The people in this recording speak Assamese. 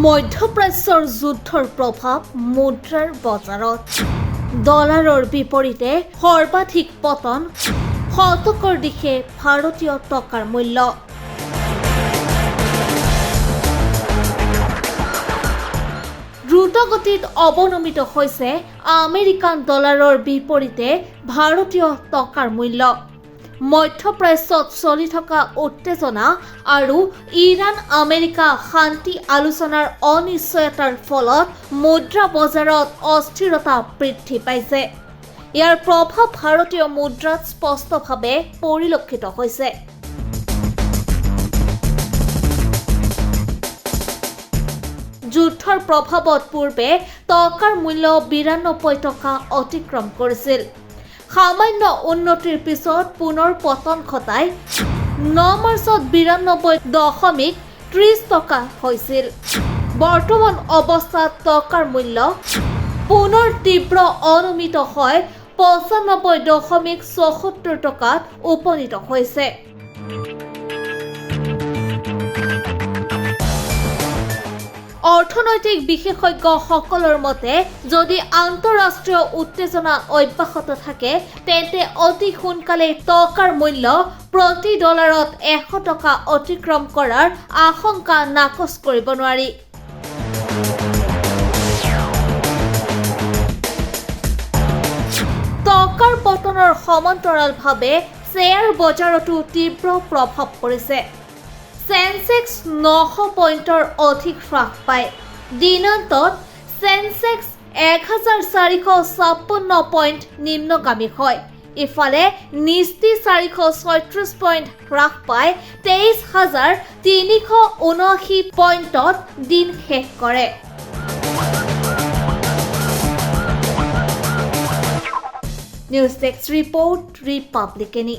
মধ্যপ্ৰাচ্যৰ যুদ্ধৰ প্ৰভাৱ মুদ্ৰাৰ বজাৰত ডলাৰৰ বিপৰীতে সৰ্বাধিক পতন শতকৰ দিশে ভাৰতীয় টকাৰ মূল্য দ্ৰুতগতিত অৱনমিত হৈছে আমেৰিকান ডলাৰৰ বিপৰীতে ভাৰতীয় টকাৰ মূল্য মধ্যপ্ৰাচ্যত চলি থকা উত্তেজনা আৰু ইৰাণ আমেৰিকা শান্তি আলোচনাৰ অনিশ্চয়তাৰ ফলত মুদ্ৰা বজাৰত অস্থিৰতা বৃদ্ধি পাইছে। ইয়াৰ প্ৰভাৱ ভাৰতীয় মুদ্ৰাত স্পষ্টভাৱে পৰিলক্ষিত হৈছে। যুদ্ধৰ প্ৰভাৱত পূৰ্বে টকাৰ মূল্য 92 টকা অতিক্ৰম কৰিছিল। সামান্য উন্নতিৰ পিছত পুনৰ পতন ঘটাই 9 মাৰ্চত 92.30 টকা হৈছিল। বৰ্তমান অৱস্থাত টকাৰ মূল্য পুনৰ তীব্ৰ অনমিত হৈ 95.74 টকাত উপনীত হৈছে। অৰ্থনৈতিক বিশেষজ্ঞসকলৰ মতে যদি আন্তঃৰাষ্ট্ৰীয় উত্তেজনা অব্যাহত থাকে তেন্তে অতি সোনকালে টকাৰ মূল্য প্ৰতি ডলাৰত 100 টকা অতিক্ৰম কৰাৰ আশংকা নাকচ কৰিব নোৱাৰি। টকাৰ পতনৰ সমান্তৰালভাৱে শ্বেয়াৰ বজাৰতো তীব্ৰ প্ৰভাৱ পৰিছে। সেন্সেক্স 900 পইণ্টৰ অধিক হ্ৰাস পায়। দিনান্তত সেন্সেক্স 1456 পইণ্ট নিম্নগামী হয়। ইফালে নিফটি 436 পইণ্ট হ্ৰাস পাই 23,379 পইণ্টত দিন শেষ কৰে। News desk report ৰিপাব্লিকানী।